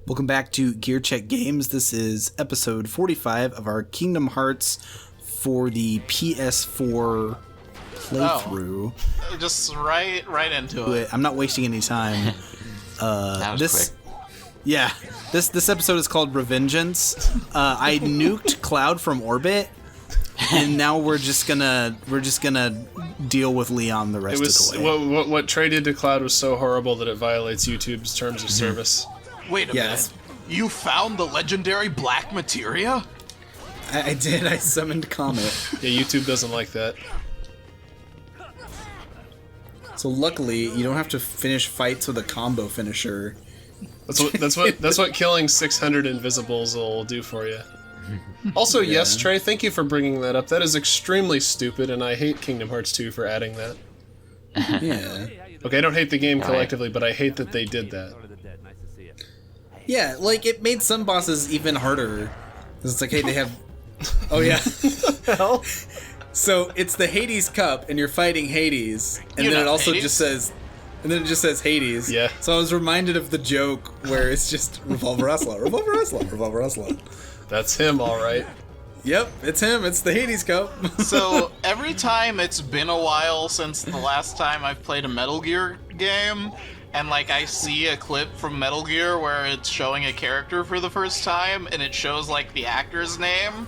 Welcome back to Gear Check Games. This is episode 45 of our Kingdom Hearts for the PS4 playthrough. Oh, just right into it. I'm not wasting any time. That was quick. Yeah, this episode is called Revengeance. I nuked Cloud from orbit, and now we're just gonna deal with Leon the rest of the way. What Trey did to Cloud was so horrible that it violates YouTube's terms of service. Wait a minute. You found the legendary black materia? I did. I summoned Comet. Yeah, YouTube doesn't like that. So luckily, you don't have to finish fights with a combo finisher. That's what killing 600 invisibles will do for you. Also, yes, Trey, thank you for bringing that up. That is extremely stupid, and I hate Kingdom Hearts 2 for adding that. Yeah. Okay, I don't hate the game collectively, but I hate that they did that. Yeah, like, it made some bosses even harder. It's like, hey, they have... Oh, yeah. Hell? So, it's the Hades Cup, and you're fighting Hades, and then it also just says... And then it just says Hades. Yeah. So I was reminded of the joke where it's just Revolver Ocelot, Revolver Ocelot, Revolver Ocelot. That's him, alright. Yep, it's him. It's the Hades Cup. So, every time it's been a while since the last time I've played a Metal Gear game, and like I see a clip from Metal Gear where it's showing a character for the first time, and it shows like the actor's name,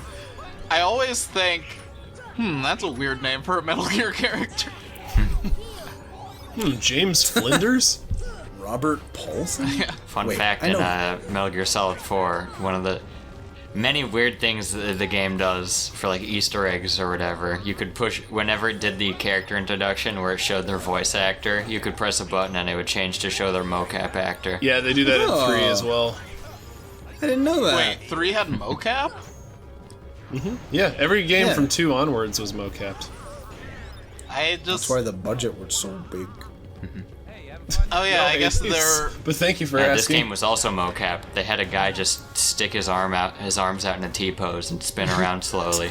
I always think, that's a weird name for a Metal Gear character. James Flinders? Robert Paulson? Yeah. Fun fact, in Metal Gear Solid 4, one of the many weird things that the game does for like Easter eggs or whatever, you could push, whenever it did the character introduction where it showed their voice actor, you could press a button and it would change to show their mocap actor. Yeah, they do that in 3 as well. I didn't know that. Wait, 3 had mocap? Yeah, every game from 2 onwards was mocapped. That's why the budget was so big. Oh yeah, I guess they're... But thank you for Yeah, asking. this game was also mocap. They had a guy just stick his arms out in a T-pose and spin around slowly.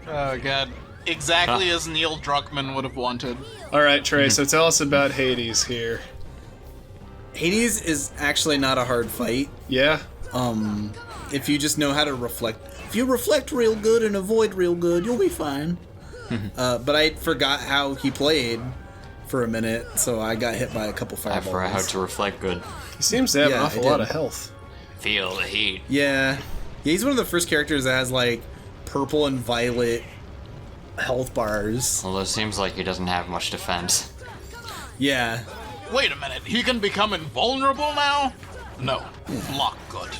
Oh god. Exactly as Neil Druckmann would have wanted. Alright, Trey, so tell us about Hades here. Hades is actually not a hard fight. Yeah? If you just know how to reflect. If you reflect real good and avoid real good, you'll be fine. But I forgot how he played for a minute, so I got hit by a couple fireballs. I forgot how to reflect good. He seems to have an awful lot of health. Feel the heat. Yeah, he's one of the first characters that has like purple and violet health bars. Although it seems like he doesn't have much defense. Yeah. Wait a minute, he can become invulnerable now? No, block good.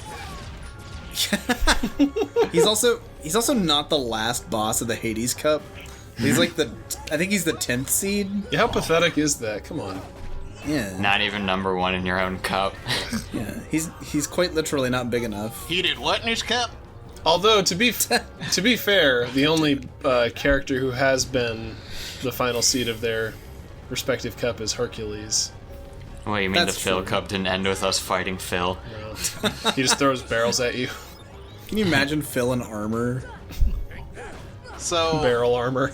He's also not the last boss of the Hades Cup. He's like I think he's the 10th seed. Yeah, how pathetic is that? Come on. Yeah. Not even number 1 in your own cup. Yeah. He's quite literally not big enough. He did what in his cup? Although, to be fair, the only character who has been the final seed of their respective cup is Hercules. Wait, you mean That's the Phil true. Cup didn't end with us fighting Phil? No. He just throws barrels at you. Can you imagine Phil in armor? So... Barrel armor.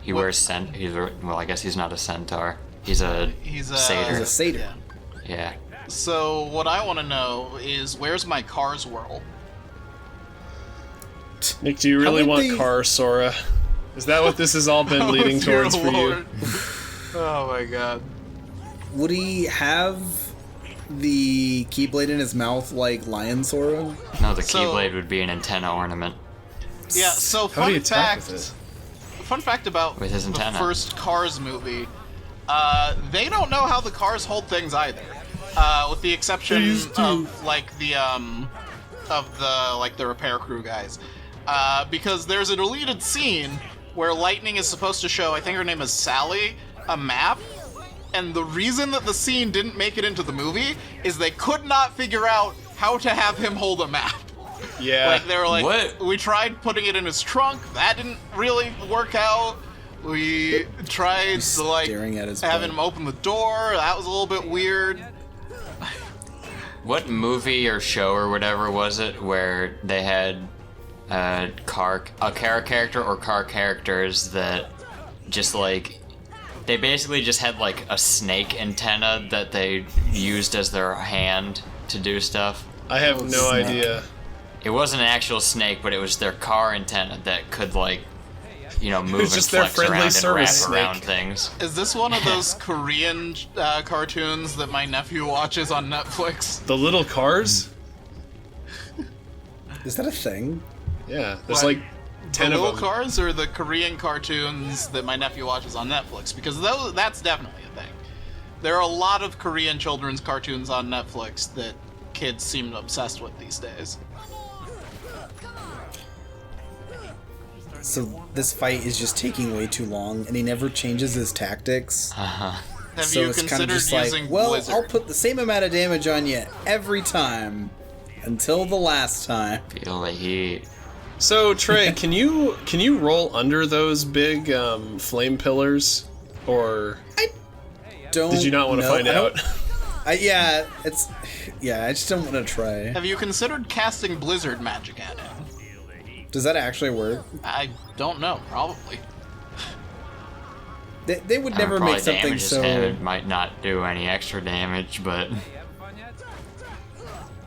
He wears well, I guess he's not a centaur. He's a satyr. He's a satyr. Yeah. So what I want to know is, where's my Cars world? Nick, do you really would want they- Car Sora? Is that what this has all been leading Dear towards for you? Lord. Oh my god. Would he have the Keyblade in his mouth like Lion Sora? No, the So- Keyblade would be an antenna ornament. Yeah, so How do you attack with it? Fun fact about With his the antenna. first Cars movie, they don't know how the cars hold things either. With the exception of like the repair crew guys. Because there's a deleted scene where Lightning is supposed to show, I think her name is Sally, a map. And the reason that the scene didn't make it into the movie is they could not figure out how to have him hold a map. Yeah. Like, they were like, What? we tried putting it in his trunk, that didn't really work out. We tried to, like, staring at his having butt. him open the door, that was a little bit weird. What movie or show or whatever was it where they had a car character or car characters that just like They basically just had like a snake antenna that they used as their hand to do stuff. I have no snake. idea. It wasn't an actual snake, but it was their car antenna that could like, you know, move was and just their flex friendly around and wrap service around snake. things. Is this one of those Korean cartoons that my nephew watches on Netflix? The little cars? Is that a thing? Yeah, there's What? like The 10 of little them. cars or the Korean cartoons that my nephew watches on Netflix? Because that's definitely a thing. There are a lot of Korean children's cartoons on Netflix that kids seem obsessed with these days. So this fight is just taking way too long, and he never changes his tactics. Have So you it's kind considered of just like, using well, Blizzard? I'll put the same amount of damage on you every time, until the last time. Feel the heat. So Trey, can you roll under those big flame pillars, or Don't. did you not want to find I out? don't- I just don't want to try. Have you considered casting Blizzard magic at him? Does that actually work? I don't know. Probably. They would never Probably make something damages so. him. It might not do any extra damage, but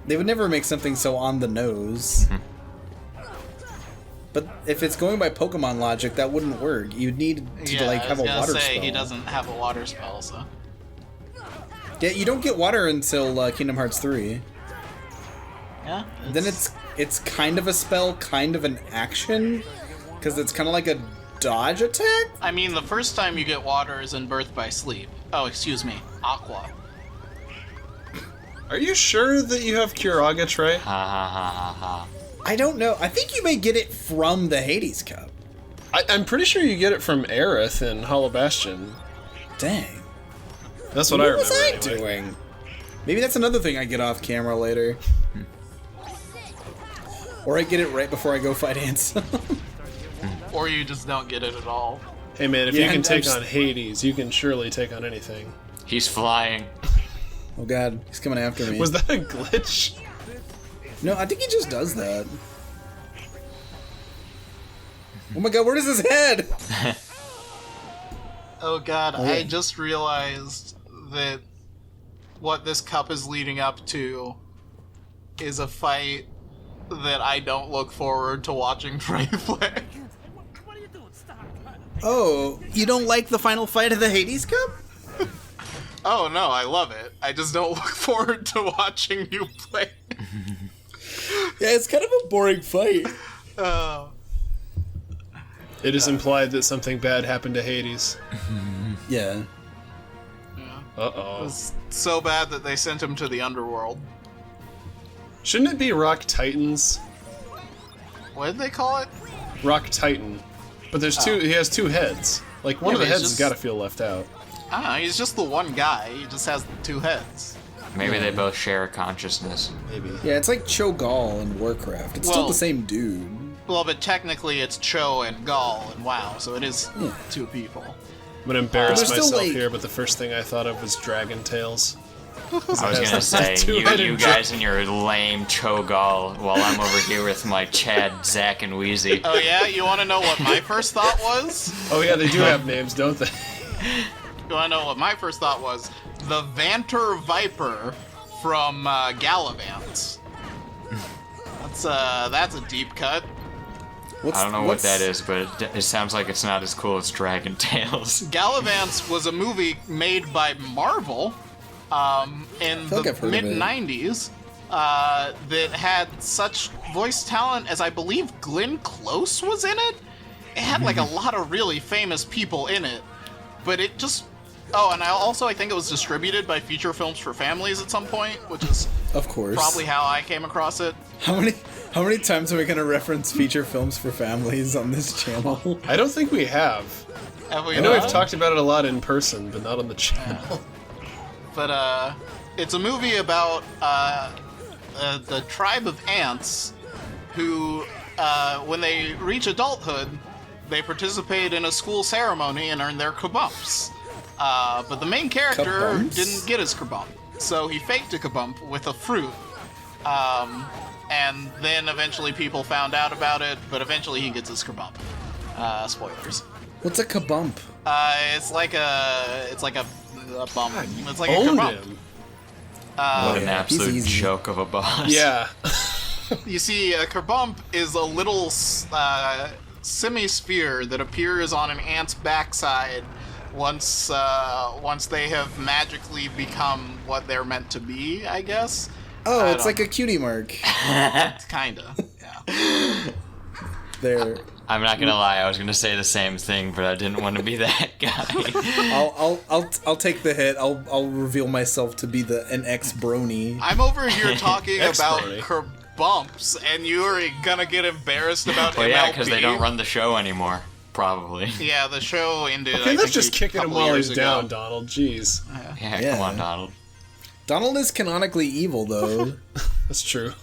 They would never make something so on the nose. But if it's going by Pokemon logic, that wouldn't work. You'd need to Yeah, like I have was a gonna water say spell. he doesn't have a water spell, so. Yeah, you don't get water until Kingdom Hearts 3. Yeah. Then it's kind of a spell, kind of an action, because it's kind of like a dodge attack. I mean, the first time you get water is in Birth by Sleep. Oh, excuse me, Aqua. Are you sure that you have Kiraga, Trey? ha ha ha ha ha. I don't know. I think you may get it from the Hades Cup. I'm pretty sure you get it from Aerith in Hollow Bastion. Dang. That's what I remember. was I anyway. doing? Maybe that's another thing I get off camera later. Or I get it right before I go fight Ansem. Or you just don't get it at all. Hey man, if Yeah, you can I'm take just- on Hades, you can surely take on anything. He's flying. Oh god, he's coming after me. Was that a glitch? No, I think he just does that. Oh my god, where is his head? Oh god, Oh, yeah. I just realized that what this cup is leading up to is a fight that I don't look forward to watching Trey play. Oh, you don't like the final fight of the Hades Cup? Oh no, I love it. I just don't look forward to watching you play. Yeah, it's kind of a boring fight. It is implied that something bad happened to Hades. Yeah. Uh-oh. It's so bad that they sent him to the underworld. Shouldn't it be Rock Titans? What did they call it? Rock Titan. But there's two, he has two heads. Like, one Yeah, of the but heads it's has just- got to feel left out. I don't know, he's just the one guy. He just has two heads. Maybe they both share a consciousness. Maybe. Yeah, it's like Cho'Gall in Warcraft. It's still Well- the same dude. Well, but technically it's Cho and Gall and WoW, so it is Yeah. two people. I'm gonna embarrass There's still, myself like- here, but the first thing I thought of was Dragon Tales. I was gonna say, two-headed you guys and your lame Cho'Gall, while I'm over here with my Chad, Zack, and Wheezy. Oh yeah? You want to know what my first thought was? Oh yeah, they do have names, don't they? You want to know what my first thought was? The Vanter Viper from Gallivants. That's a deep cut. I don't know what that is, but it sounds like it's not as cool as Dragon Tales. Gallivants was a movie made by Marvel in feel like the I've heard of it. mid-90s that had such voice talent as I believe Glenn Close was in it. It had like a lot of really famous people in it, but it just... Oh, and I think it was distributed by Feature Films for Families at some point, which is Of course. probably how I came across it. How many times are we gonna reference feature films for families on this channel? I don't think we have. Have we I know not? we've talked about it a lot in person, but not on the channel. But it's a movie about the tribe of ants who, when they reach adulthood, they participate in a school ceremony and earn their kabumps. But the main character Kabumps? didn't get his kabump, so he faked a kabump with a fruit. And then eventually people found out about it, but eventually he gets his kabump. Spoilers. What's a kabump? It's like a bump. It's like a Owned kerbump. him. What an yeah, absolute he's easy. joke of a boss. Yeah. You see, a kerbump is a little semi-sphere that appears on an ant's backside once they have magically become what they're meant to be, I guess. Oh, I it's don't like a cutie mark. Kinda, yeah. There. I'm not gonna lie, I was gonna say the same thing, but I didn't want to be that guy. I'll take the hit. I'll reveal myself to be an ex-brony. I'm over here talking about Ex-brony. kerbumps, and you're gonna get embarrassed about Well, MLB. yeah, because they don't run the show anymore, probably. Yeah, the show ended. Okay, I that's think, just a kicking him couple while years he's ago. down, Donald. Jeez. Yeah, Yeah. come on, Donald. Donald is canonically evil, though. That's true.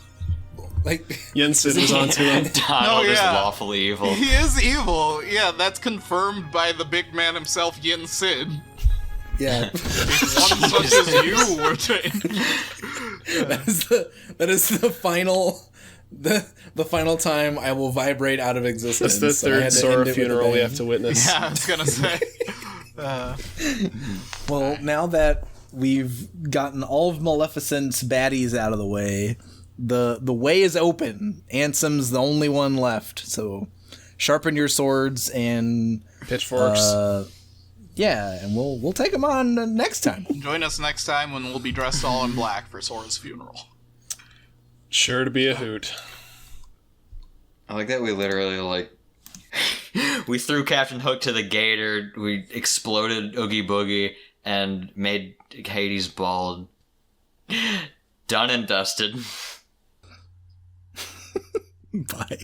Like, Jensen was onto him. Donald is yeah. lawfully evil. He is evil. Yeah, that's confirmed by the big man himself, Yin Sid. yeah. One such as you were That is the final. The final time I will vibrate out of existence. That's the So I third had to Sora end it with a funeral we bang. have to witness. Yeah, I was gonna say. Well, now that we've gotten all of Maleficent's baddies out of the way, the way is open. Ansem's the only one left, so sharpen your swords and Pitchforks. yeah, and we'll take them on next time. Join us next time when we'll be dressed all in black for Sora's funeral. Sure to be a hoot. I like that we literally, like, we threw Captain Hook to the gator, we exploded Oogie Boogie, and made Hades bald. Done and dusted. Bye.